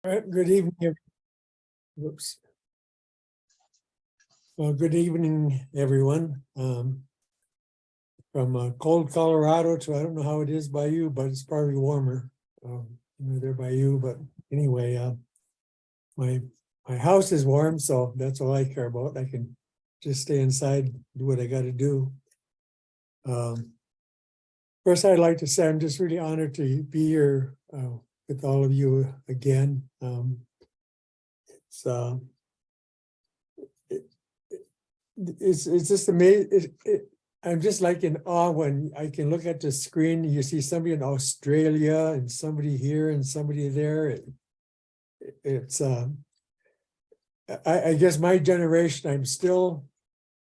All right, good evening. Whoops. Well, good evening, everyone. From cold Colorado to, I don't know how it is by you, but it's probably warmer. There by you, but anyway, my house is warm, so that's all I care about. I can just stay inside, do what I got to do. First, I'd like to say I'm just really honored to be here with all of you again. It's just amazing. I'm just like in awe when I can look at the screen. You see somebody in Australia and somebody here and somebody there. I guess my generation, I'm still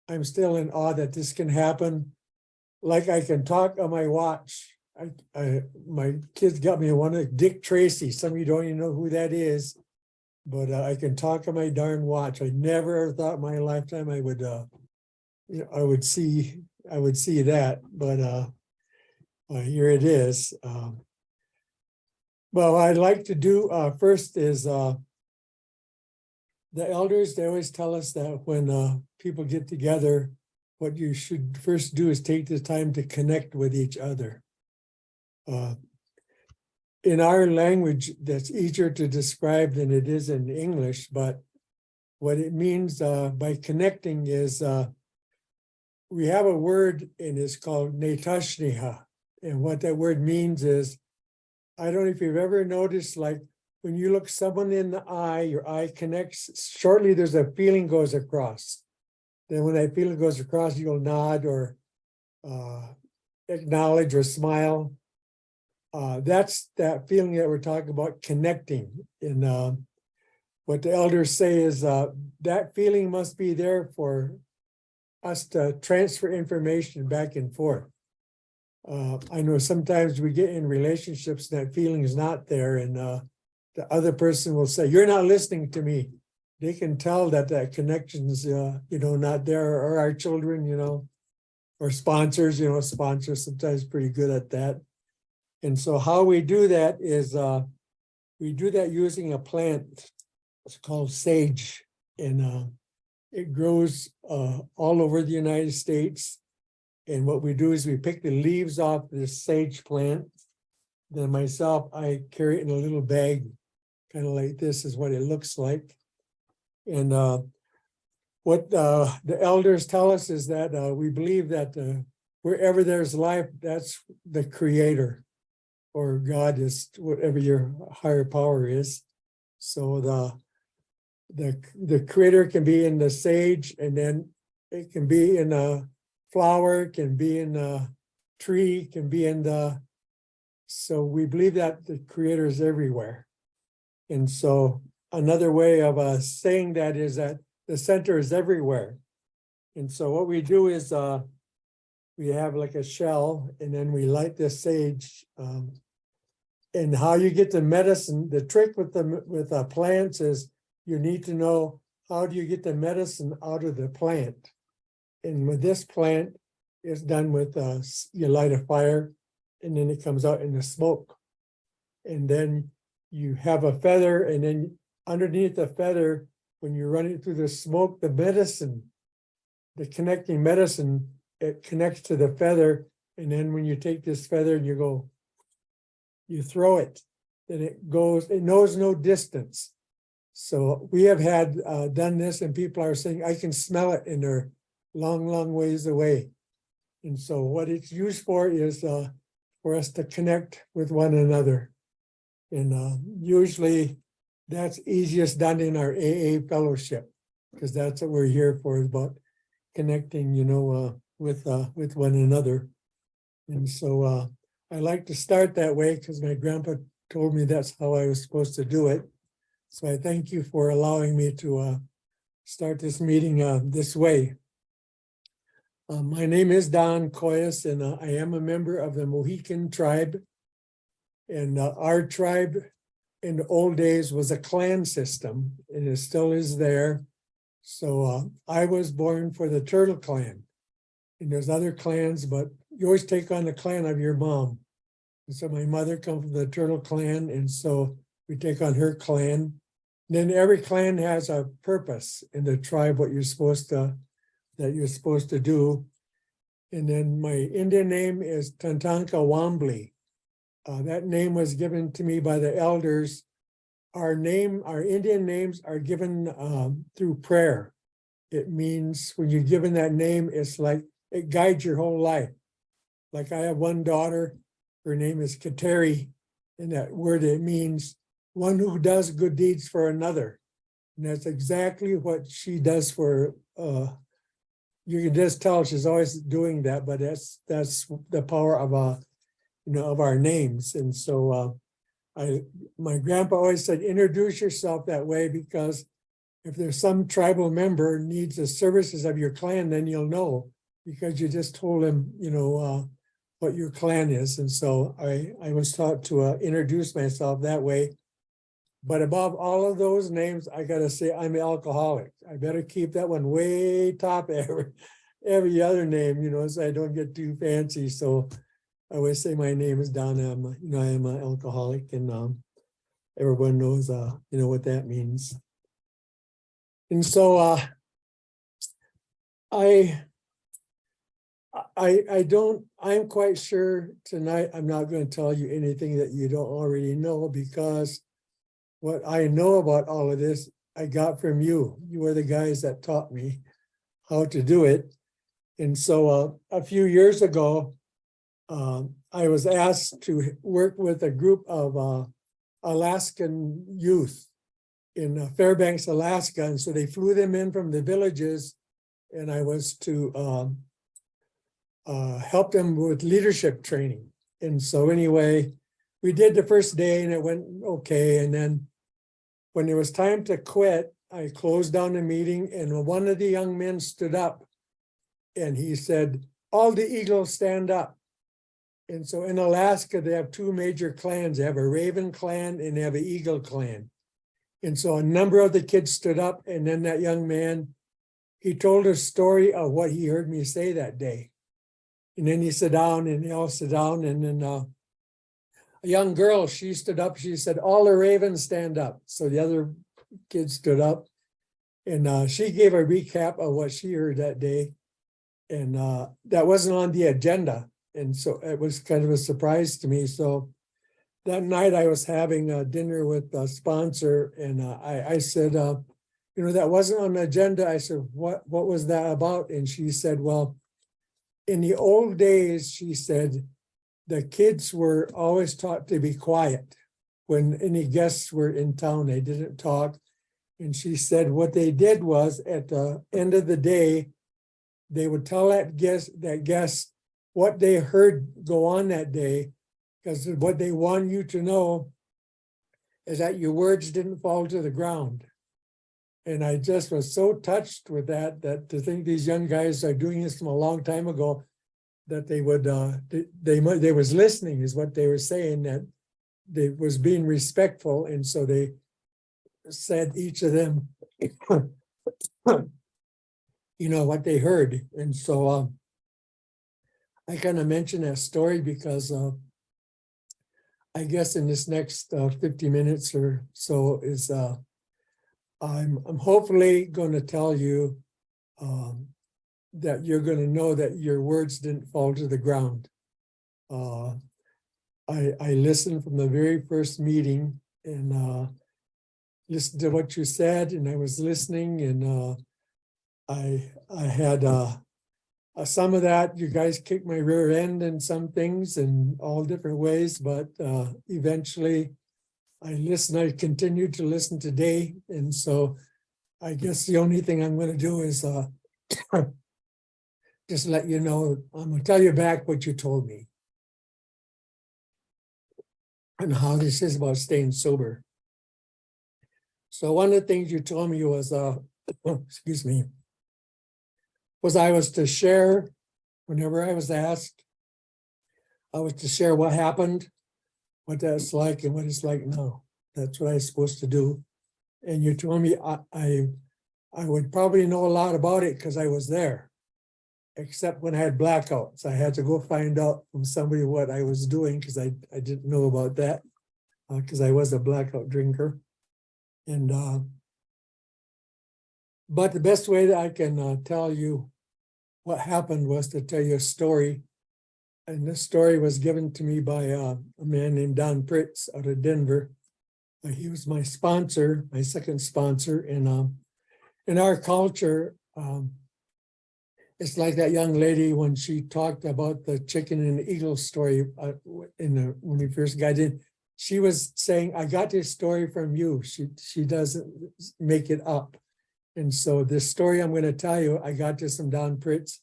in awe that this can happen. Like I can talk on my watch. My kids got me one of Dick Tracy. Some of you don't even know who that is, but I can talk on my darn watch. I never thought in my lifetime I would I would see that, but here it is. Well, I'd like to do first is the elders, they always tell us that when people get together, what you should first do is take the time to connect with each other. In our language, that's easier to describe than it is in English, but what it means by connecting is we have a word and it's called netashniha. And what that word means is, I don't know if you've ever noticed, like when you look someone in the eye, your eye connects, shortly there's a feeling goes across. Then when that feeling goes across, you'll nod or acknowledge or smile. That's that feeling that we're talking about, connecting. And what the elders say is that feeling must be there for us to transfer information back and forth. I know sometimes we get in relationships that feeling is not there, and the other person will say, "You're not listening to me." They can tell that that connection's not there. Or our children, or sponsors, sponsors sometimes pretty good at that. And so how we do that is we do that using a plant. It's called sage, and it grows all over the United States. And what we do is we pick the leaves off this sage plant. Then myself, I carry it in a little bag, kind of like this is what it looks like. And what the elders tell us is that we believe that wherever there's life, that's the creator, or God is whatever your higher power is. So the creator can be in the sage, and then it can be in a flower, can be in a tree, can be in so we believe that the creator is everywhere. And so another way of saying that is that the center is everywhere. And so what we do is we have like a shell, and then we light this sage. And how you get the medicine, the trick with plants is you need to know, how do you get the medicine out of the plant? And with this plant, it's done with you light a fire, and then it comes out in the smoke. And then you have a feather, and then underneath the feather, when you're running through the smoke, the medicine, the connecting medicine, it connects to the feather. And then when you take this feather and you throw it, then it knows no distance. So we have had done this, and people are saying, I can smell it, and they're long, long ways away. And so what it's used for is for us to connect with one another. And usually that's easiest done in our AA fellowship, because that's what we're here for, is about connecting, with one another. And so I like to start that way because my grandpa told me that's how I was supposed to do it. So I thank you for allowing me to start this meeting this way. My name is Don Coyas, and I am a member of the Mohican tribe. And our tribe in the old days was a clan system, and it still is there. So I was born for the Turtle Clan. And there's other clans, but you always take on the clan of your mom. And so my mother comes from the Turtle Clan, and so we take on her clan. Then every clan has a purpose in the tribe, what you're supposed to, that you're supposed to do. And then my Indian name is Tantanka Wambly. That name was given to me by the elders. Our Indian names are given through prayer. It means when you're given that name, it's like it guides your whole life. Like I have one daughter, her name is Kateri, and that word, it means one who does good deeds for another. And that's exactly what she does for, you can just tell she's always doing that, but that's the power of of our names. And so my grandpa always said, introduce yourself that way, because if there's some tribal member needs the services of your clan, then you'll know, because you just told him, what your clan is. And so I was taught to introduce myself that way. But above all of those names, I gotta say I'm an alcoholic. I better keep that one way top every other name, so I don't get too fancy. So I always say my name is Don. I am an alcoholic, and everyone knows, what that means. And so I'm quite sure tonight I'm not going to tell you anything that you don't already know, because what I know about all of this, I got from you. You were the guys that taught me how to do it. And so a few years ago, I was asked to work with a group of Alaskan youth in Fairbanks, Alaska. And so they flew them in from the villages, and I was to help them with leadership training. And so anyway, we did the first day and it went okay. And then when it was time to quit, I closed down the meeting, and one of the young men stood up and he said, all the eagles stand up. And so in Alaska, they have two major clans. They have a Raven clan and they have an Eagle clan. And so a number of the kids stood up, and then that young man, he told a story of what he heard me say that day. And then he sat down, and they all sat down, and then a young girl, she stood up, she said, all the ravens stand up. So the other kids stood up, and she gave a recap of what she heard that day. And that wasn't on the agenda. And so it was kind of a surprise to me. So that night I was having a dinner with a sponsor, and I said, that wasn't on the agenda. I said, what was that about? And she said, well, in the old days, she said, the kids were always taught to be quiet. When any guests were in town, they didn't talk. And she said what they did was, at the end of the day, they would tell that guest what they heard go on that day, because what they want you to know is that your words didn't fall to the ground. And I just was so touched with that to think these young guys are doing this from a long time ago, that they would, they was listening is what they were saying, that they was being respectful. And so they said, each of them, what they heard. And so I kind of mentioned that story because I guess in this next 50 minutes or so is I'm hopefully going to tell you that you're going to know that your words didn't fall to the ground. I listened from the very first meeting, and listened to what you said, and I was listening, and I had some of that. You guys kicked my rear end in some things in all different ways, but eventually I listened. I continued to listen today, and so I guess the only thing I'm going to do is just let you know. I'm going to tell you back what you told me and how this is about staying sober. So one of the things you told me was, excuse me, was I was to share, whenever I was asked, I was to share what happened, what that's like, and what it's like now. That's what I was supposed to do. And you told me I would probably know a lot about it because I was there, except when I had blackouts. I had to go find out from somebody what I was doing because I didn't know about that. because I was a blackout drinker. And but the best way that I can tell you what happened was to tell you a story. And this story was given to me by a man named Don Pritz out of Denver. He was my sponsor, my second sponsor. And in our culture, it's like that young lady when she talked about the chicken and the eagle story when we first got in. She was saying, "I got this story from you." She doesn't make it up. And so this story I'm going to tell you, I got this from Don Pritz.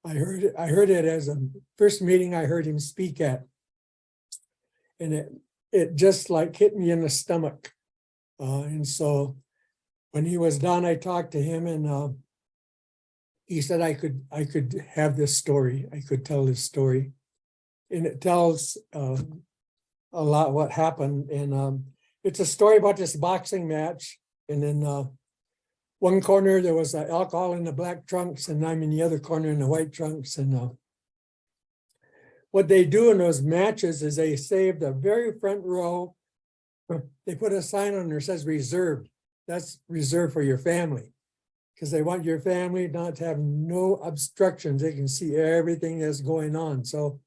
I heard it as a first meeting I heard him speak at. And it just like hit me in the stomach. And so when he was done, I talked to him, and he said I could have this story. I could tell this story. And it tells a lot what happened. And it's a story about this boxing match. And then one corner, there was alcohol in the black trunks, and I'm in the other corner in the white trunks. And what they do in those matches is they save the very front row. They put a sign on there that says reserved. That's reserved for your family, because they want your family not to have no obstructions. They can see everything that's going on. So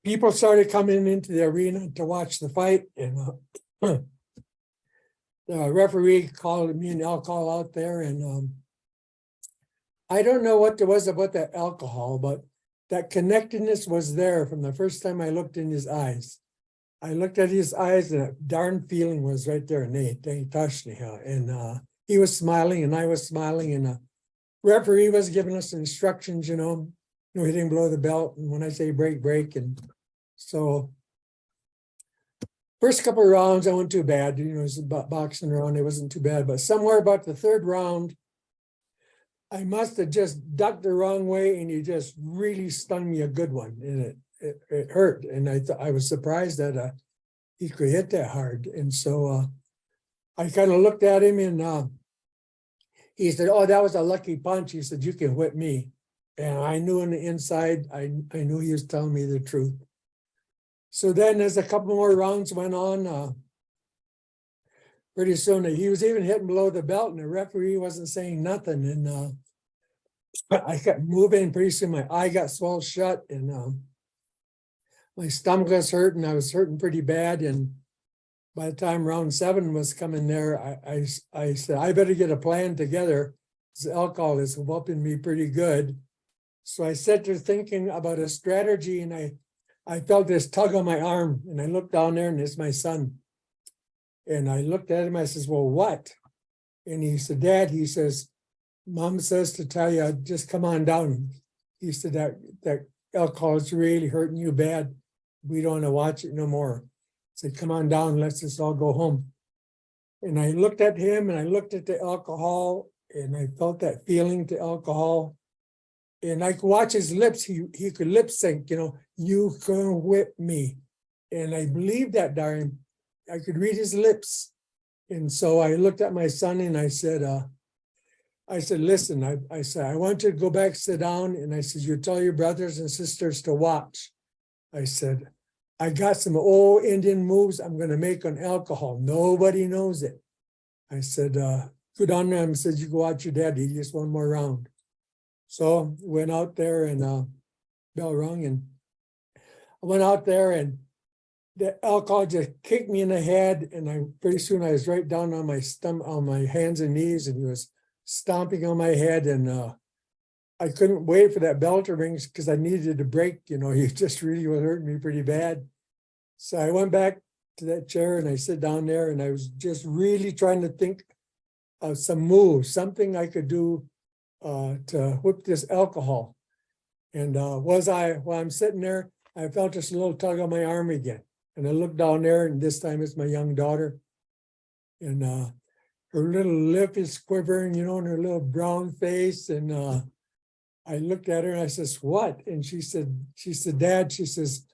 people started coming into the arena to watch the fight, and the referee called me and alcohol out there, and I don't know what there was about that alcohol, but that connectedness was there from the first time I looked in his eyes. I looked at his eyes, and that darn feeling was right there, and they touched me. And he was smiling, and I was smiling, and the referee was giving us instructions, hitting below the belt, and when I say break, break. And so first couple of rounds, I wasn't too bad. It was about boxing around. It wasn't too bad. But somewhere about the third round, I must have just ducked the wrong way, and he just really stung me a good one. And it hurt. And I was surprised that he could hit that hard. And so I kind of looked at him, and he said, "Oh, that was a lucky punch." He said, "You can whip me." And I knew on the inside, I knew he was telling me the truth. So then as a couple more rounds went on, pretty soon he was even hitting below the belt, and the referee wasn't saying nothing. And I kept moving. Pretty soon my eye got swelled shut, and my stomach was hurting. I was hurting pretty bad. And by the time round 7 was coming there, I said, I better get a plan together. This alcohol is whooping me pretty good. So I sat there thinking about a strategy, and I felt this tug on my arm, and I looked down there, and it's my son. And I looked at him, I says, "Well, what?" And he said, "Dad," he says, "Mom says to tell you, just come on down." He said, that alcohol is really hurting you bad. We don't want to watch it no more. I said, "Come on down, let's just all go home." And I looked at him, and I looked at the alcohol, and I felt that feeling to alcohol. And I could watch his lips. He could lip sync, "You can whip me." And I believed that, darn. I could read his lips. And so I looked at my son, and I said, "Listen," I said, "I want you to go back, sit down." And I said, "You tell your brothers and sisters to watch." I said, "I got some old Indian moves I'm going to make on alcohol. Nobody knows it." I said, "Go down there." I said, "You go watch your daddy, just one more round." So went out there, and bell rung, and I went out there, and the alcohol just kicked me in the head, and pretty soon I was right down on my stomach, on my hands and knees, and he was stomping on my head, and I couldn't wait for that bell to ring because I needed a break. He just really was hurting me pretty bad. So I went back to that chair, and I sit down there, and I was just really trying to think of some moves, something I could do to whip this alcohol. And while I'm sitting there, I felt this little tug on my arm again. And I looked down there, and this time it's my young daughter. And her little lip is quivering, and her little brown face. And I looked at her, and I says, "What?" And she said, "Dad," she says,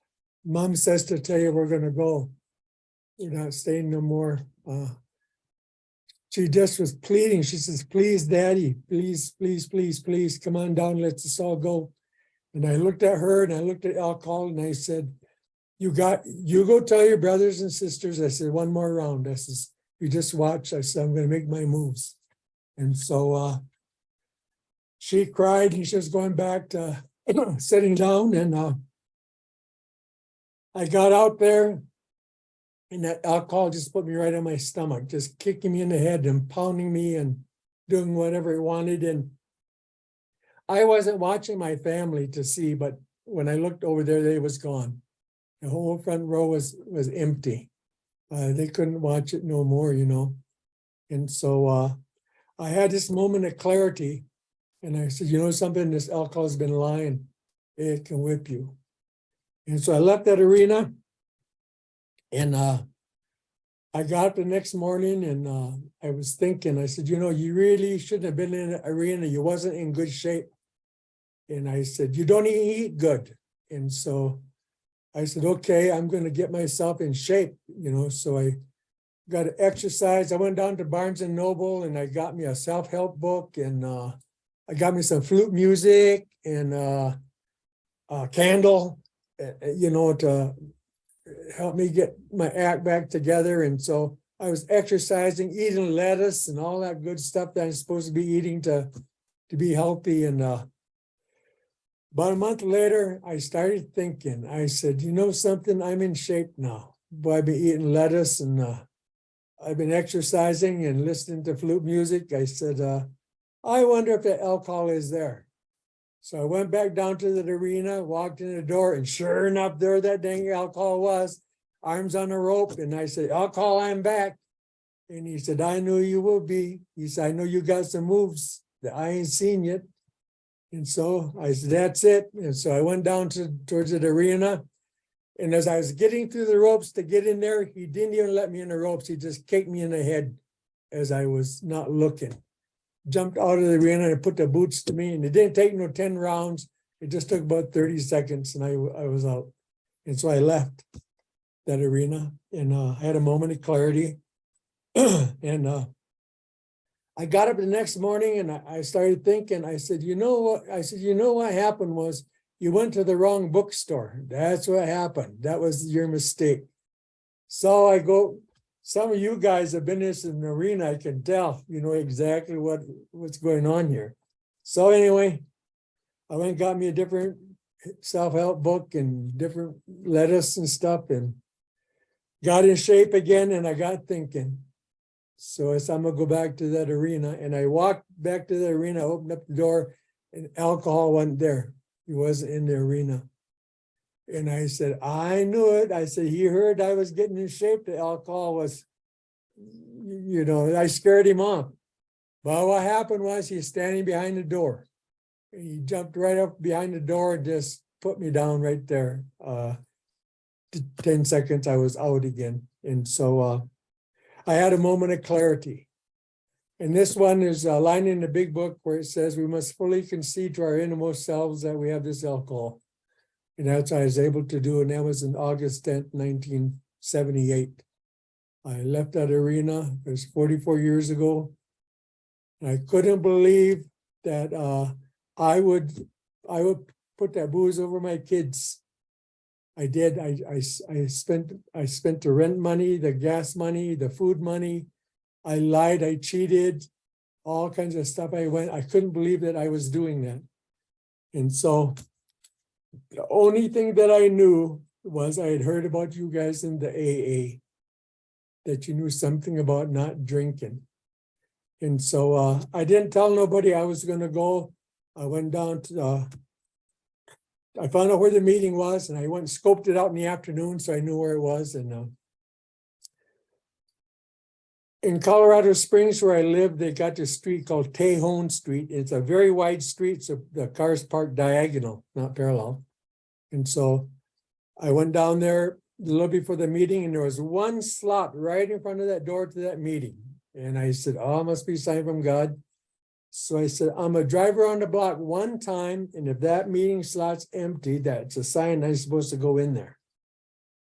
"Mom says to tell you we're going to go. We're not staying no more." She just was pleading. She says, "Please, Daddy, please, please, please, please, come on down. Let's us all go." And I looked at her, and I looked at alcohol, and I said, you go tell your brothers and sisters. I said, one more round. I says, you just watch. I said, I'm gonna make my moves. And so she cried and she was going back to sitting down, and I got out there, and that alcohol just put me right on my stomach, just kicking me in the head and pounding me and doing whatever it wanted. And I wasn't watching my family to see, but when I looked over there, they was gone. The whole front row was empty. They couldn't watch it no more, you know. And so I had this moment of clarity, and I said, you know something, this alcohol has been lying. It can whip you. And so I left that arena, and I got up the next morning, and I was thinking, I said, you know, you really shouldn't have been in the arena. You wasn't in good shape. And I said, you don't eat good. And so I said, okay, I'm going to get myself in shape, you know. So I got to exercise. I went down to Barnes and Noble, and I got me a self-help book, and I got me some flute music and a candle, you know, to help me get my act back together. And so I was exercising, eating lettuce and all that good stuff that I'm supposed to be eating to be healthy. And about a month later, I started thinking, I said, you know something, I'm in shape now. Boy, I've been eating lettuce, and I've been exercising and listening to flute music. I said, I wonder if the alcohol is there. So I went back down to the arena, walked in the door, and sure enough, there that dang alcohol was, arms on a rope. And I said, alcohol, I'm back. And he said, I knew you will be. He said, I know you got some moves that I ain't seen yet. And so I said, that's it. And so I went down towards the arena. And as I was getting through the ropes to get in there, he didn't even let me in the ropes. He just kicked me in the head as I was not looking. Jumped out of the arena and put the boots to me. And it didn't take no 10 rounds. It just took about 30 seconds, and I was out. And so I left that arena, and I had a moment of clarity. And I got up the next morning, and I started thinking, I said, you know what? I said, you know what happened was you went to the wrong bookstore. That's what happened. That was your mistake. So I go, some of you guys have been in this arena, I can tell, you know exactly what's going on here. So anyway, I went and got me a different self-help book and different lettuce and stuff, and got in shape again. And I got thinking, so I said, I'm gonna go back to that arena. And I walked back to the arena, opened up the door, and alcohol wasn't there. He wasn't in the arena. And I said, I knew it. I said, he heard I was getting in shape. The alcohol was, you know, I scared him off. But what happened was he's standing behind the door. He jumped right up behind the door and just put me down right there. 10 seconds, I was out again. And so I had a moment of clarity. And this one is a line in the big book where it says, we must fully concede to our innermost selves that we have this alcohol. And that's what I was able to do. And that was on August 10th, 1978. I left that arena. It was 44 years ago. And I couldn't believe that I would put that booze over my kids. I did. I spent the rent money, the gas money, the food money. I lied, I cheated, all kinds of stuff. I couldn't believe that I was doing that. And so the only thing that I knew was I had heard about you guys in the AA, that you knew something about not drinking. And so I didn't tell nobody I was going to go. I went down to, I found out where the meeting was, and I went and scoped it out in the afternoon, so I knew where it was. And in Colorado Springs, where I live, they got this street called Tejon Street. It's a very wide street, so the cars park diagonal, not parallel. And so I went down there a little before the meeting, and there was one slot right in front of that door to that meeting. And I said, oh, it must be a sign from God. So I said, I'm going to drive around the block one time, and if that meeting slot's empty, that's a sign I'm supposed to go in there.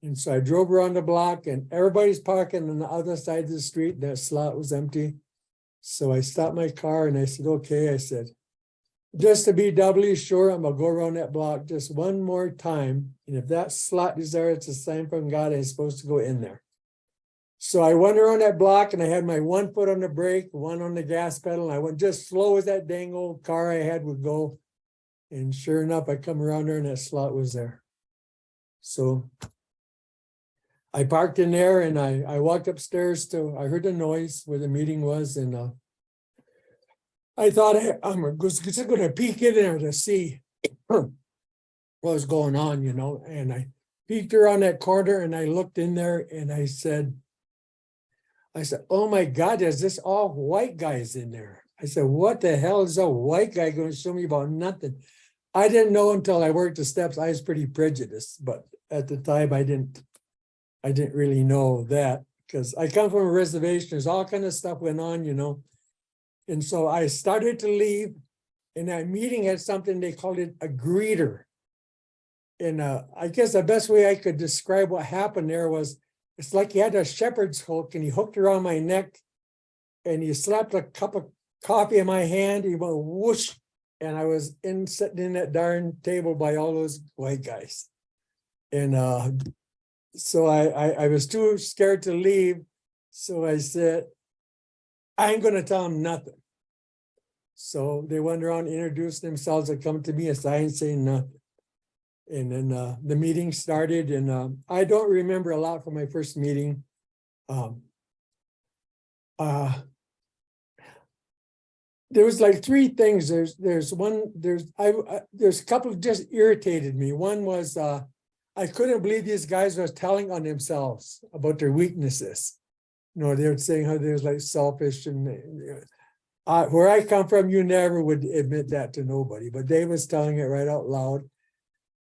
And so I drove around the block, and everybody's parking on the other side of the street. That slot was empty. So I stopped my car, and I said, okay, I said, just to be doubly sure, I'm gonna go around that block just one more time. And if that slot is there, it's a sign from God I'm supposed to go in there. So I went around that block and I had my 1 foot on the brake, 1 on the gas pedal, and I went just slow as that dang old car I had would go. And sure enough, I come around there and that slot was there. So I parked in there and I walked upstairs I heard the noise where the meeting was, and I thought I'm just going to peek in there to see what was going on, and I peeked around that corner and I looked in there and I said, oh my God, is this all white guys in there? I said, what the hell is a white guy going to show me about nothing? I didn't know until I worked the steps. I was pretty prejudiced, but at the time I didn't really know that because I come from a reservation. There's all kind of stuff went on, And so I started to leave, and that meeting had something, they called it a greeter. And I guess the best way I could describe what happened there was, it's like he had a shepherd's hook and he hooked around my neck and he slapped a cup of coffee in my hand. He went whoosh, and I was sitting in that darn table by all those white guys. And so I was too scared to leave. So I said, I ain't going to tell them nothing. So they went around, introduced themselves, and come to me, and I ain't saying nothing. And then the meeting started, and I don't remember a lot from my first meeting. There was like 3 things. There's a couple just irritated me. One was I couldn't believe these guys were telling on themselves about their weaknesses. They were saying how they're like selfish, and where I come from, you never would admit that to nobody, but they was telling it right out loud.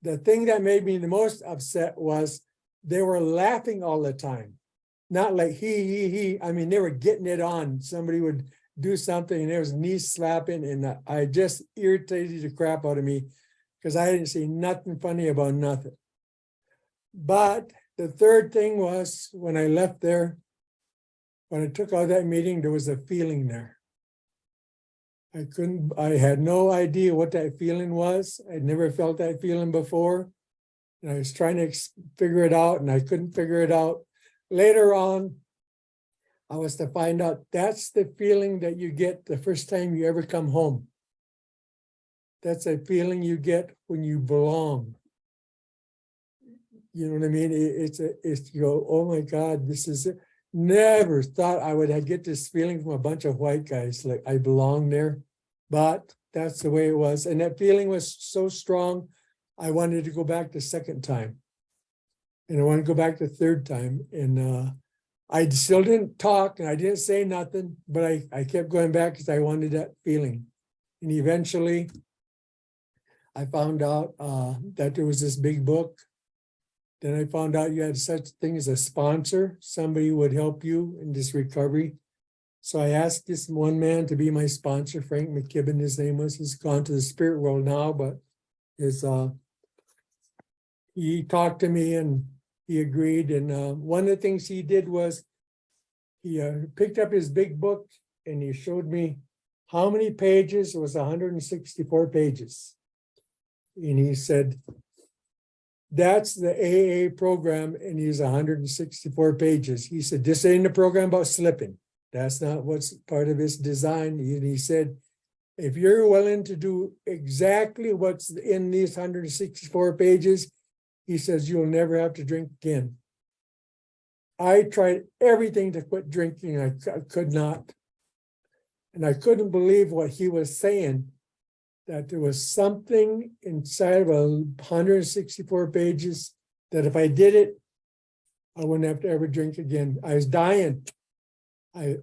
The thing that made me the most upset was they were laughing all the time. Not like he. I mean, they were getting it on. Somebody would do something and there was knee slapping, and I just irritated the crap out of me because I didn't see nothing funny about nothing. But the third thing was when I left there, when I took out that meeting, there was a feeling there. I had no idea what that feeling was. I'd never felt that feeling before. And I was trying to figure it out, and I couldn't figure it out. Later on, I was to find out that's the feeling that you get the first time you ever come home. That's a feeling you get when you belong. You know what I mean? It's you go, oh my God, this is it. Never thought I would get this feeling from a bunch of white guys, like I belong there. But that's the way it was. And that feeling was so strong, I wanted to go back the second time. And I wanted to go back the third time. And I still didn't talk and I didn't say nothing, but I kept going back because I wanted that feeling. And eventually I found out that there was this big book. Then I found out you had such thing as a sponsor. Somebody would help you in this recovery. So I asked this one man to be my sponsor, Frank McKibben, his name was. He's gone to the spirit world now, but he talked to me and he agreed. And one of the things he did was he picked up his big book and he showed me how many pages. It was 164 pages. And he said, that's the AA program, and he's 164 pages. He said, this ain't a program about slipping. That's not what's part of his design. He said, if you're willing to do exactly what's in these 164 pages, he says, you'll never have to drink again. I tried everything to quit drinking. I could not. And I couldn't believe what he was saying, that there was something inside of 164 pages that if I did it, I wouldn't have to ever drink again. I was dying. I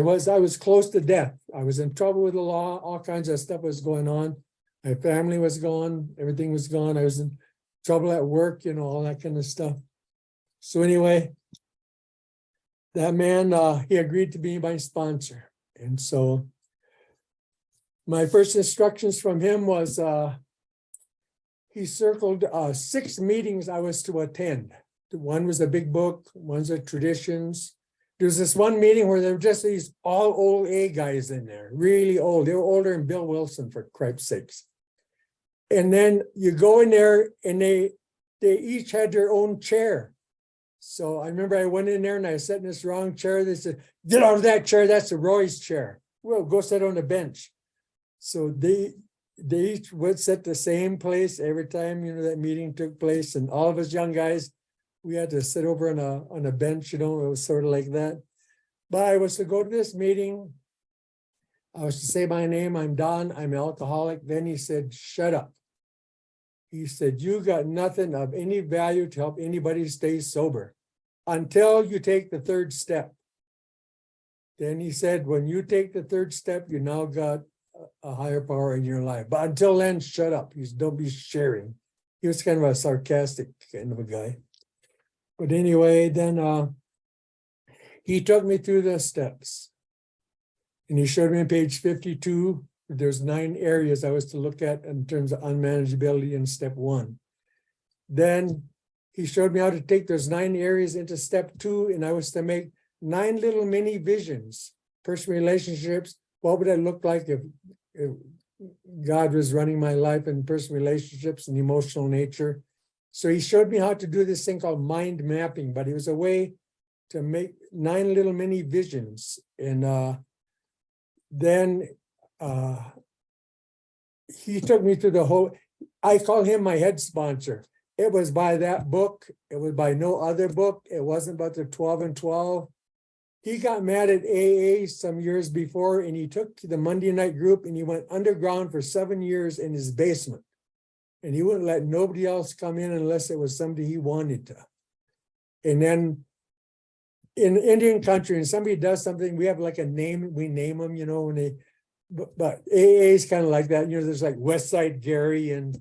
was close to death. I was in trouble with the law. All kinds of stuff was going on. My family was gone. Everything was gone. I was in trouble at work, all that kind of stuff. So anyway, that man, he agreed to be my sponsor. And so my first instructions from him was he circled 6 meetings I was to attend. One was a big book, one's a traditions. there's this one meeting where there were just these all old A guys in there, really old. They were older than Bill Wilson, for cripe's sakes. And then you go in there and they each had their own chair. So I remember I went in there and I sat in this wrong chair. They said, get out of that chair. That's Roy's chair. Well, go sit on the bench. So they each would sit the same place every time, that meeting took place. And all of us young guys, we had to sit over on a bench, it was sort of like that. But I was to go to this meeting. I was to say my name, I'm Don, I'm an alcoholic. Then he said, shut up. He said, you got nothing of any value to help anybody stay sober until you take the third step. Then he said, when you take the third step, you now got a higher power in your life. But until then, shut up. He said, don't be sharing. He was kind of a sarcastic kind of a guy. But anyway, then he took me through the steps. And he showed me on page 52, there's 9 areas I was to look at in terms of unmanageability in step 1. Then he showed me how to take those 9 areas into step 2, and I was to make 9 little mini visions, personal relationships. What would it look like if God was running my life in personal relationships and emotional nature? So he showed me how to do this thing called mind mapping, but it was a way to make 9 little mini visions. And then he took me through the whole, I call him my head sponsor. It was by that book. It was by no other book. It wasn't about the 12 and 12. He got mad at AA some years before, and he took the Monday night group and he went underground for 7 years in his basement. And he wouldn't let nobody else come in unless it was somebody he wanted to. And then in Indian country, and somebody does something, we have like a name, we name them, when they, but AA is kind of like that. There's like West Side Gary and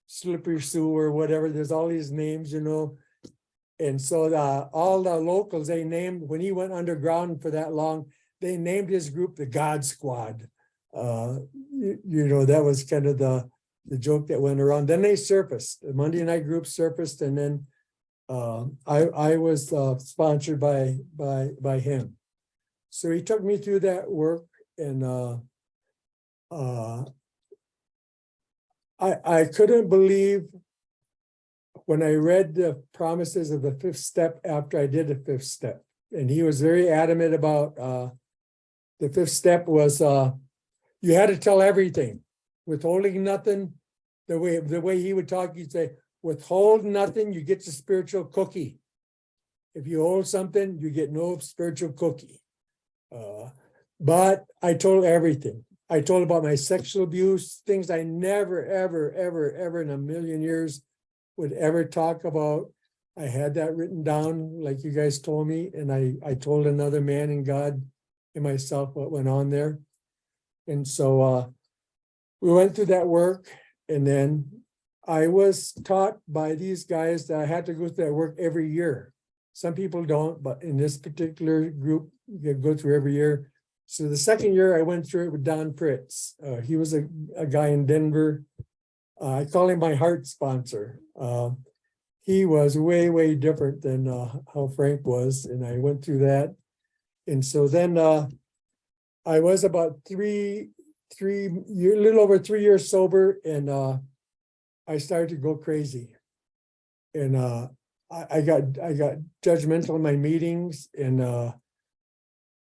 Slippery Sue or whatever. There's all these names, And so all the locals, they named, when he went underground for that long, they named his group the God Squad. That was kind of the joke that went around. Then they surfaced. The Monday night group surfaced, and then I was sponsored by him. So he took me through that work, and I couldn't believe when I read the promises of the 5th step after I did the 5th step. And he was very adamant about the 5th step was you had to tell everything, withholding nothing. The way he would talk, he'd say, withhold nothing, you get the spiritual cookie. If you hold something, you get no spiritual cookie. But I told everything. I told about my sexual abuse, things I never, ever, ever, ever in a million years would ever talk about. I had that written down, like you guys told me, and I told another man and God and myself what went on there. And so we went through that work, and then I was taught by these guys that I had to go through that work every year. Some people don't, but in this particular group, you go through every year. So the second year I went through it with Don Pritz. He was a guy in Denver. I call him my heart sponsor. He was way, way different than how Frank was, and I went through that. And so then I was about a little over 3 years sober, and I started to go crazy. And I got judgmental in my meetings, and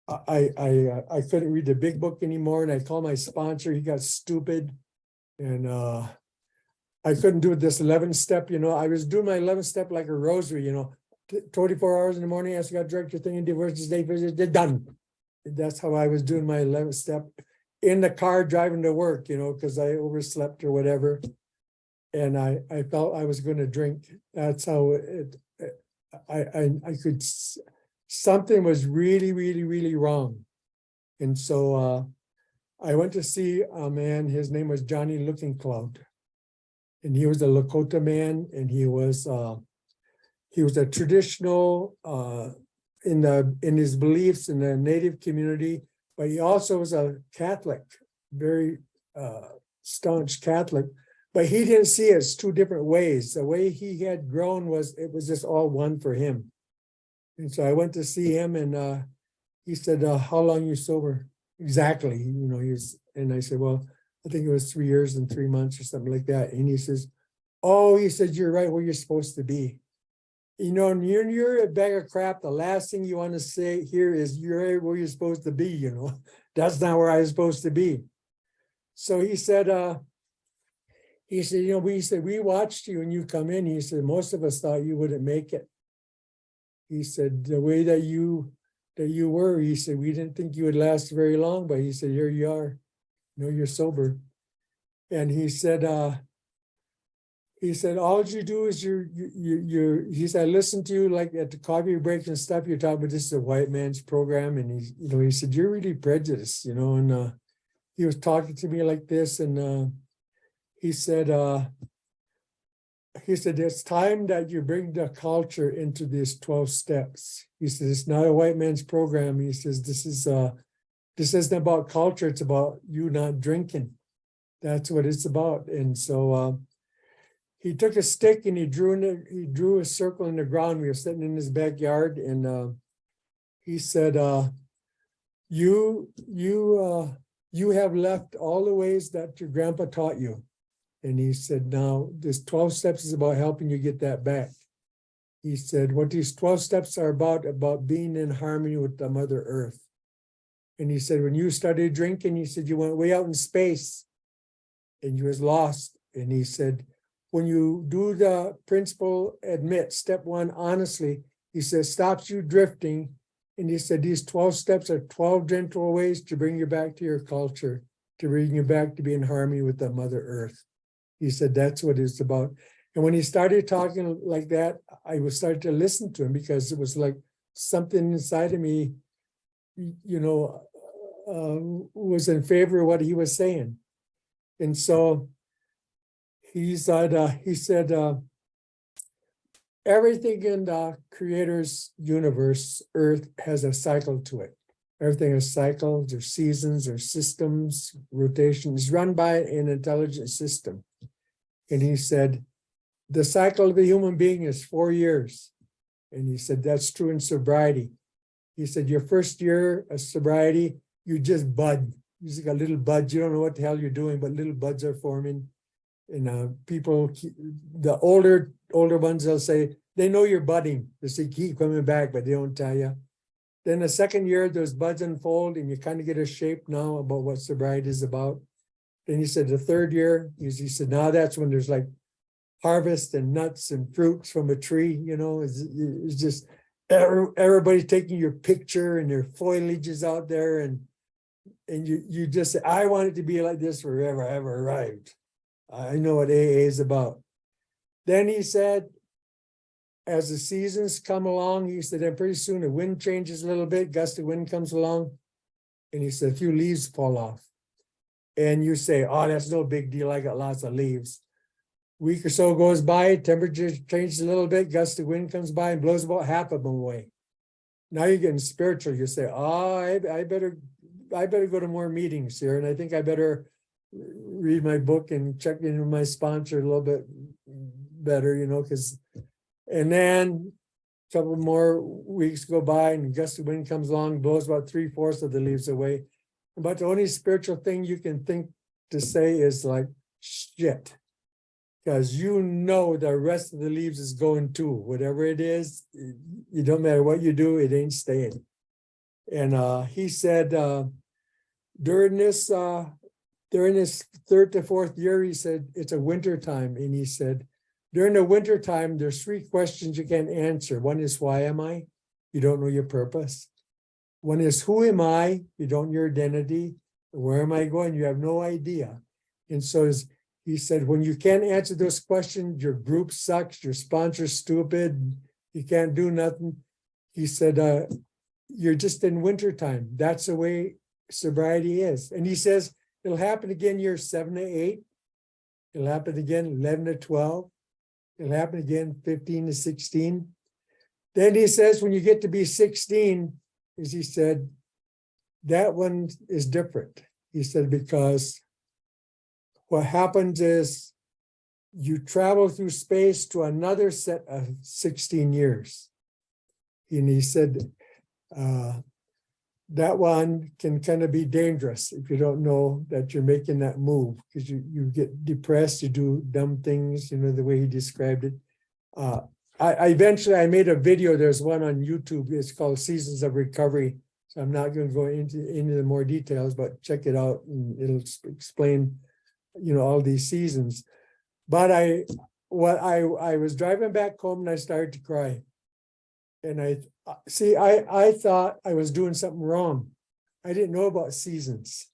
I couldn't read the big book anymore. And I called my sponsor. He got stupid, and I couldn't do this 11th step. I was doing my 11th step like a rosary. 24 hours in the morning, ask God, direct your thing, and divorce day, they're done. That's how I was doing my 11th step in the car driving to work. Because I overslept or whatever. And I felt I was going to drink. That's how I could, something was really, really, really wrong. And so I went to see a man, his name was Johnny Looking Cloud. And he was a Lakota man, and he was a traditional in his beliefs in the Native community, but he also was a Catholic, very staunch Catholic. But he didn't see it as 2 different ways. The way he had grown it was just all one for him. And so I went to see him, and he said, how long you sober? Exactly. And I said, well, I think it was 3 years and 3 months or something like that. And he says, oh, he said, you're right where you're supposed to be. And you're a bag of crap. The last thing you want to say here is you're right where you're supposed to be, That's not where I was supposed to be. So he said, we watched you when you come in. He said, most of us thought you wouldn't make it. He said, the way that you were, he said, we didn't think you would last very long, but he said, here you are, you're sober. And he said, all you do is he said, I listen to you like at the coffee breaks and stuff. You're talking about this is a white man's program. And he said, you're really prejudiced, and he was talking to me like this. And he said, it's time that you bring the culture into these 12 steps. He says, it's not a white man's program. He says, this isn't about culture. It's about you not drinking. That's what it's about. And so he took a stick and he drew a circle in the ground. We were sitting in his backyard, and he said, you have left all the ways that your grandpa taught you. And he said, now this 12 steps is about helping you get that back. He said, what these 12 steps are about being in harmony with the Mother Earth. And he said, when you started drinking, he said, you went way out in space and you was lost. And he said, when you do the principle, admit, step 1, honestly, he says, stops you drifting. And he said, these 12 steps are 12 gentle ways to bring you back to your culture, to bring you back to be in harmony with the Mother Earth. He said, that's what it's about. And when he started talking like that, I was starting to listen to him because it was like something inside of me, was in favor of what he was saying. And so he said, everything in the Creator's universe, Earth, has a cycle to it. Everything is cycles, there's seasons, there's systems, rotations, run by an intelligent system. And he said, the cycle of a human being is 4 years. And he said, that's true in sobriety. He said, your first year of sobriety, you just bud. You just got little buds. You don't know what the hell you're doing, but little buds are forming. And people, the older ones, they'll say, they know you're budding. They say, keep coming back, but they don't tell you. Then the second year, those buds unfold and you kind of get a shape now about what sobriety is about. Then he said the third year, he said, now that's when there's like harvest and nuts and fruits from a tree, it's just everybody taking your picture and their foliage is out there. And you just say, I want it to be like this forever, I ever arrived. I know what AA is about. Then he said, as the seasons come along, he said, then pretty soon the wind changes a little bit, gust of wind comes along. And he said, a few leaves fall off. And you say, oh, that's no big deal. I got lots of leaves. Week or so goes by, temperature changes a little bit, gust of wind comes by and blows about half of them away. Now you're getting spiritual. You say, oh, I better go to more meetings here. And I think I better read my book and check in with my sponsor a little bit better, and then a couple more weeks go by and a gust of wind comes along, blows about 3/4 of the leaves away. But the only spiritual thing you can think to say is like, shit, because the rest of the leaves is going too. Whatever it is, it don't matter what you do, it ain't staying. And he said, during this 3rd to 4th year, he said, it's a winter time. And he said, during the winter time, there's 3 questions you can't answer. One is, why am I? You don't know your purpose. One is, who am I? You don't know your identity. Where am I going? You have no idea. And so he said, when you can't answer those questions, your group sucks, your sponsor's stupid, you can't do nothing. He said, you're just in wintertime. That's the way sobriety is. And he says, it'll happen again years 7 to 8. It'll happen again 11 to 12. It'll happen again 15 to 16. Then he says, when you get to be 16, as he said, that one is different. He said, because what happens is you travel through space to another set of 16 years. And he said, that one can kind of be dangerous if you don't know that you're making that move, because you get depressed, you do dumb things, the way he described it. I eventually I made a video. There's one on YouTube. It's called Seasons of Recovery. So I'm not going to go into the more details, but check it out and it'll explain, all these seasons. But I was driving back home and I started to cry. And I thought I was doing something wrong. I didn't know about seasons.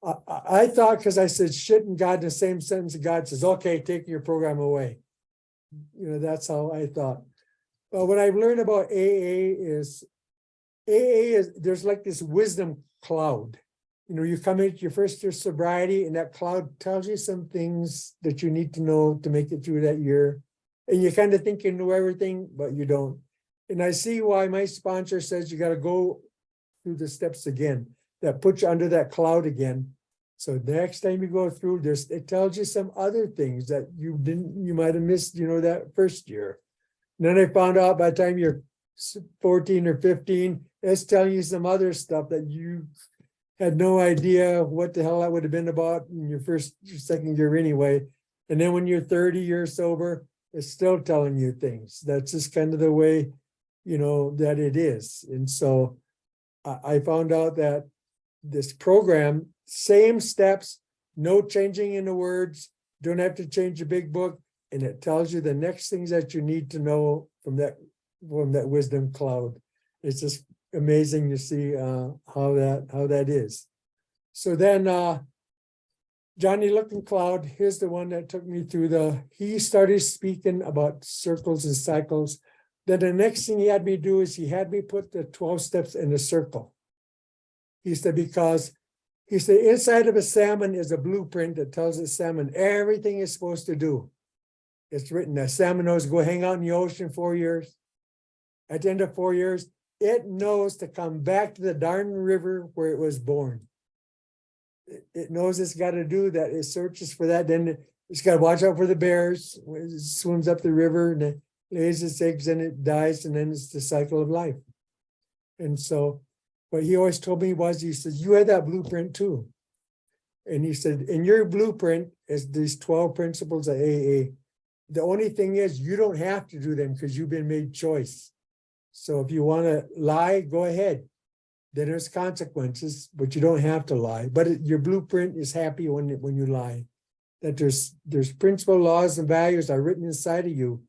I thought, because I said shit and God in the same sentence, God says, okay, take your program away. That's how I thought. But what I've learned about AA is there's like this wisdom cloud. You come into your first year sobriety, and that cloud tells you some things that you need to know to make it through that year. And you kind of think you know everything, but you don't. And I see why my sponsor says you got to go through the steps again, that puts you under that cloud again. So the next time you go through this, it tells you some other things that you might have missed, that first year. And then I found out by the time you're 14 or 15, it's telling you some other stuff that you had no idea what the hell that would have been about in your second year anyway. And then when you're 30 years sober, it's still telling you things. That's just kind of the way, that it is. And so I found out that this program, same steps, no changing in the words, don't have to change the big book, and it tells you the next things that you need to know from that wisdom cloud. It's just amazing to see how that is. So then Johnny Looking Cloud, here's the one that took me through he started speaking about circles and cycles. Then the next thing he had me do is he had me put the 12 steps in a circle. He said, because he said inside of a salmon is a blueprint that tells the salmon everything it's supposed to do. It's written that salmon knows to go hang out in the ocean 4 years. At the end of 4 years, it knows to come back to the darn river where it was born. It knows it's got to do that. It searches for that. Then it's got to watch out for the bears. It swims up the river and it lays its eggs and it dies. And then it's the cycle of life. And so what he always told me was, he says, you had that blueprint too. And he said, in your blueprint is these 12 principles of AA. The only thing is you don't have to do them because you've been made choice. So if you want to lie, go ahead. Then there's consequences, but you don't have to lie. But your blueprint is happy when you lie. That there's principle, laws, and values are written inside of you.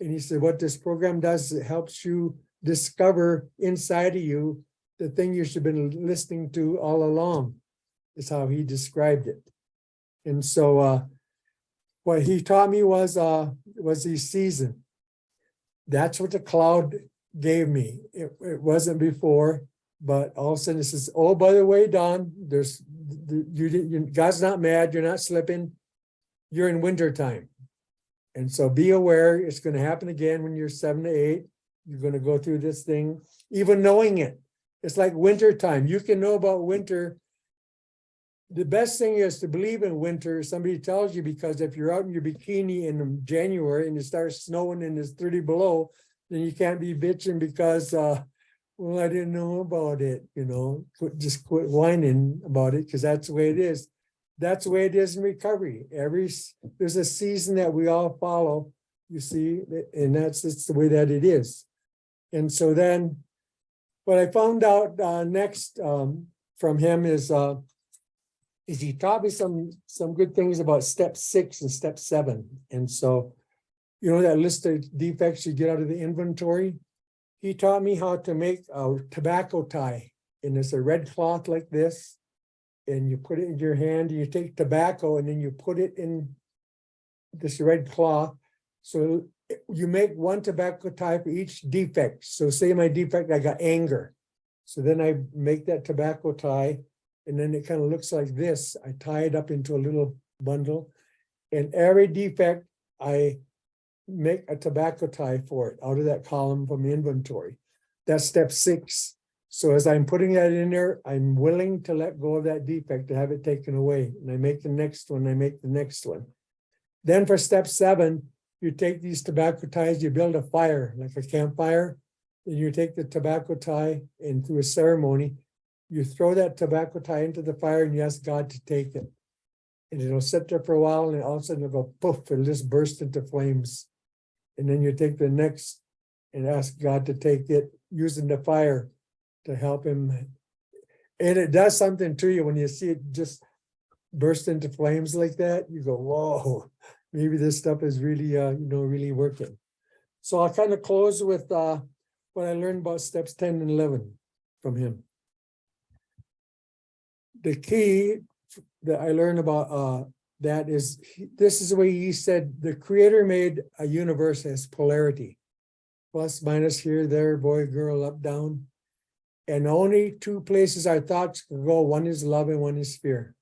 And he said, what this program does is it helps you discover inside of you the thing you should have been listening to all along, is how he described it. And so what he taught me was the season. That's what the cloud gave me. It wasn't before, but all of a sudden it says, oh, by the way, Don, God's not mad, you're not slipping, you're in winter time. And so be aware, it's going to happen again when you're 7 to 8. You're going to go through this thing, even knowing it. It's like winter time. You can know about winter. The best thing is to believe in winter. Somebody tells you, because if you're out in your bikini in January and it starts snowing and it's 30 below, then you can't be bitching because, well, I didn't know about it, just quit whining about it, because that's the way it is. That's the way it is in recovery. There's a season that we all follow, you see, and that's the way that it is. And so then what I found out next from him is he taught me some good things about step 6 and step 7. And so, that list of defects you get out of the inventory, he taught me how to make a tobacco tie. And it's a red cloth like this, and you put it in your hand, and you take tobacco, and then you put it in this red cloth. So you make one tobacco tie for each defect. So say my defect, I got anger. So then I make that tobacco tie, and then it kind of looks like this. I tie it up into a little bundle, and every defect, I make a tobacco tie for it out of that column from the inventory. That's step 6. So as I'm putting that in there, I'm willing to let go of that defect, to have it taken away. And I make the next one, I make the next one. Then for step 7, you take these tobacco ties, you build a fire, like a campfire, and you take the tobacco tie and through a ceremony, you throw that tobacco tie into the fire and you ask God to take it. And it'll sit there for a while and all of a sudden it'll go poof, it'll just burst into flames. And then you take the next and ask God to take it using the fire to help him. And it does something to you when you see it just burst into flames like that. You go, whoa, maybe this stuff is really, really working. So I'll kind of close with what I learned about steps 10 and 11 from him. The key that I learned about that is, this is the way he said, the creator made a universe as polarity. Plus, minus, here, there, boy, girl, up, down. And only two places our thoughts can go. One is love and one is fear.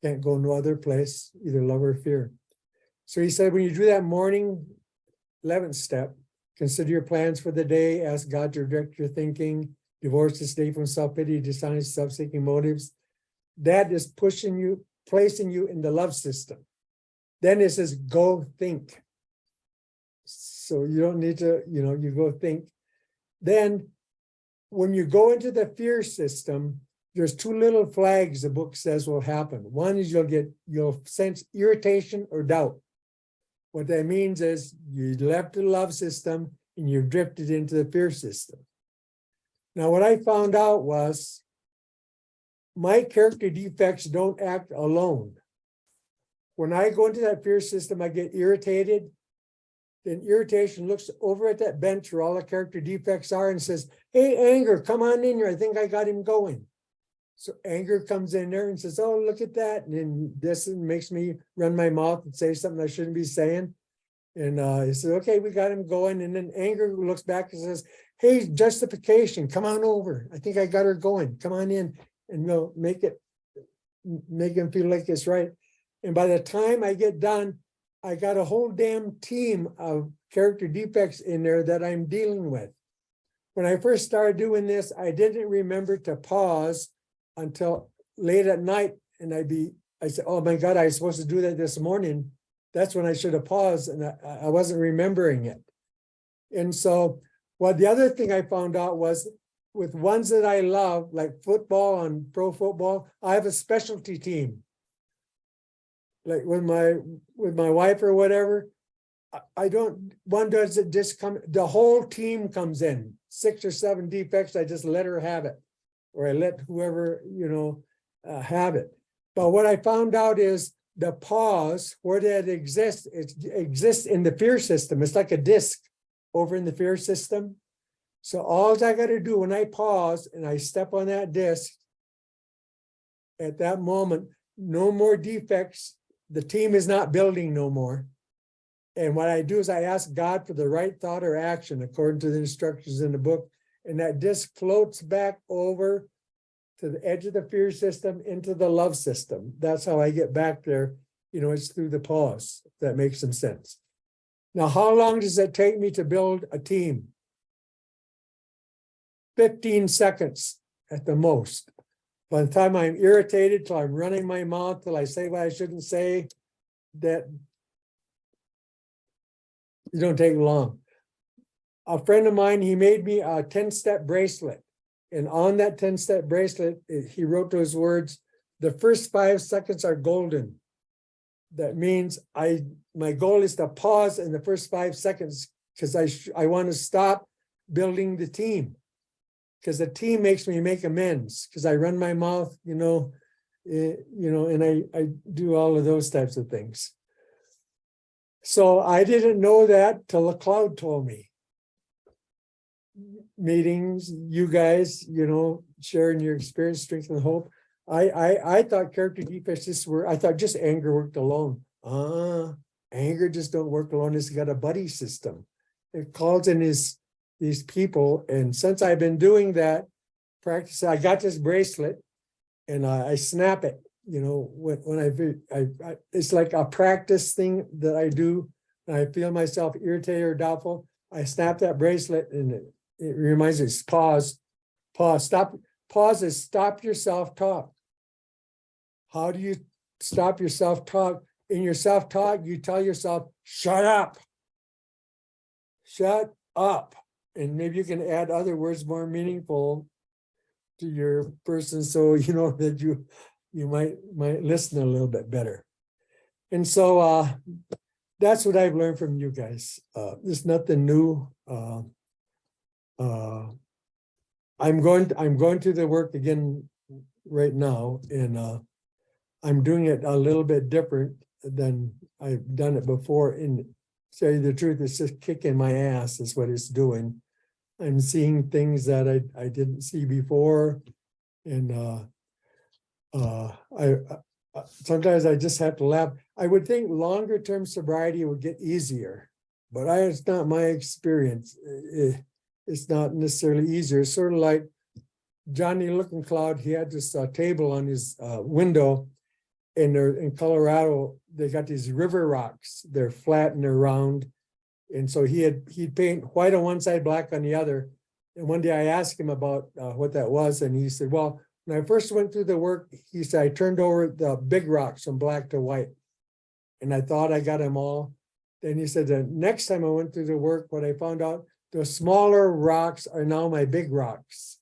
Can't go no other place, either love or fear. So he said, when you do that morning 11th step, consider your plans for the day, ask God to direct your thinking, divorce this day from self-pity, dishonest, self-seeking motives. That is pushing you, placing you in the love system. Then it says, go think. So you don't need to, you go think. Then when you go into the fear system, there's two little flags the book says will happen. One is you'll sense irritation or doubt. What that means is you left the love system and you've drifted into the fear system. Now, what I found out was my character defects don't act alone. When I go into that fear system, I get irritated. Then irritation looks over at that bench where all the character defects are and says, hey, anger, come on in here. I think I got him going. So anger comes in there and says, oh, look at that. And then this makes me run my mouth and say something I shouldn't be saying. And he said, okay, we got him going. And then anger looks back and says, hey, justification, come on over. I think I got her going. Come on in and we'll make him feel like it's right. And by the time I get done, I got a whole damn team of character defects in there that I'm dealing with. When I first started doing this, I didn't remember to pause until late at night. And I said, oh my God, I was supposed to do that this morning. That's when I should have paused, and I wasn't remembering it. And so, the other thing I found out was with ones that I love, like football and pro football, I have a specialty team. Like with my wife or whatever, one doesn't just come, the whole team comes in, 6 or 7 defects, I just let her have it. Or I let whoever, have it. But what I found out is the pause, where that exists, it exists in the fear system. It's like a disc over in the fear system. So all I got to do when I pause and I step on that disc, at that moment, no more defects. The team is not building no more. And what I do is I ask God for the right thought or action according to the instructions in the book. And that disc floats back over to the edge of the fear system into the love system. That's how I get back there. It's through the pause. If that makes some sense. Now, how long does it take me to build a team? 15 seconds at the most. By the time I'm irritated, till I'm running my mouth, till I say what I shouldn't say, that it don't take long. A friend of mine, he made me a 10-step bracelet. And on that 10-step bracelet, he wrote those words, the first 5 seconds are golden. That means my goal is to pause in the first 5 seconds because I want to stop building the team. Because the team makes me make amends because I run my mouth, and I do all of those types of things. So I didn't know that till a cloud told me. Meetings, you guys, sharing your experience, strength, and hope. I thought character defects I thought just anger worked alone. Anger just don't work alone. It's got a buddy system. It calls in these people. And since I've been doing that practice, I got this bracelet and I snap it, when it's like a practice thing that I do. And I feel myself irritated or doubtful. I snap that bracelet and it reminds me, pause, stop. Pause is stop your self-talk. How do you stop your self-talk? In your self-talk, you tell yourself, shut up. Shut up. and maybe you can add other words more meaningful to your person, so you know that you might listen a little bit better. And so that's what I've learned from you guys. There's nothing new. I'm going to the work again right now, and I'm doing it a little bit different than I've done it before. And to tell you the truth, it's just kicking my ass is what it's doing. I'm seeing things that I didn't see before, and I sometimes I just have to laugh. I would think longer term sobriety would get easier, but it's not my experience. It's not necessarily easier. It's sort of like Johnny Looking Cloud. He had this table on his window, and they're in Colorado. They got these river rocks. They're flat and they're round, and so he'd paint white on one side, black on the other. And one day I asked him about what that was, and he said, "Well, when I first went through the work," he said, "I turned over the big rocks from black to white, and I thought I got them all." Then he said, "The next time I went through the work, what I found out, the smaller rocks are now my big rocks."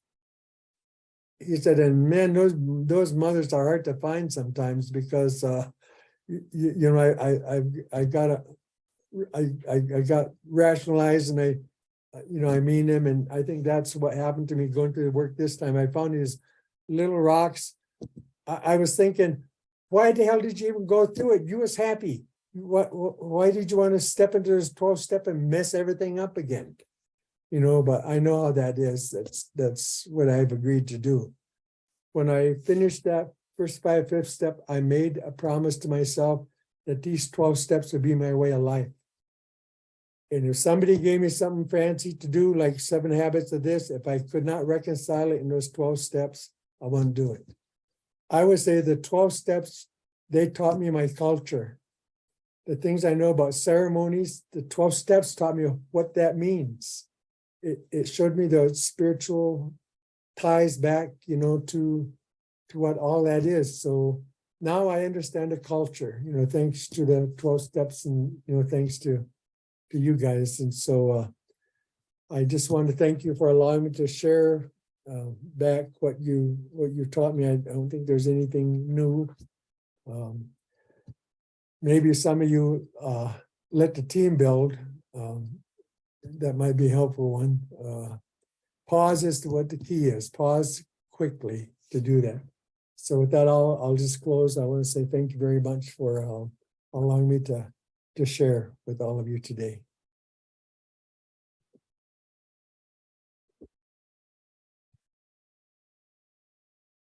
He said, "And man, those mothers are hard to find sometimes, because you know, I got rationalized, and I mean them, and I think that's what happened to me going through the work this time. I found these little rocks. I was thinking, why the hell did you even go through it? You was happy. Why did you want to step into this 12-step and mess everything up again? But I know how that is. That's what I've agreed to do. When I finished that first 5/5 step, I made a promise to myself that these 12 steps would be my way of life. And if somebody gave me something fancy to do, like 7 habits of this, if I could not reconcile it in those 12 steps, I wouldn't do it. I would say the 12 steps, they taught me my culture. The things I know about ceremonies, the 12 steps taught me what that means. It showed me the spiritual ties back, to what all that is. So now I understand the culture, thanks to the 12 steps, and, thanks to you guys. And so I just want to thank you for allowing me to share back what you taught me. I don't think there's anything new. Maybe some of you let the team build. That might be a helpful one. Pause as to what the key is. Pause quickly to do that. So with that, I'll just close. I want to say thank you very much for allowing me to share with all of you today.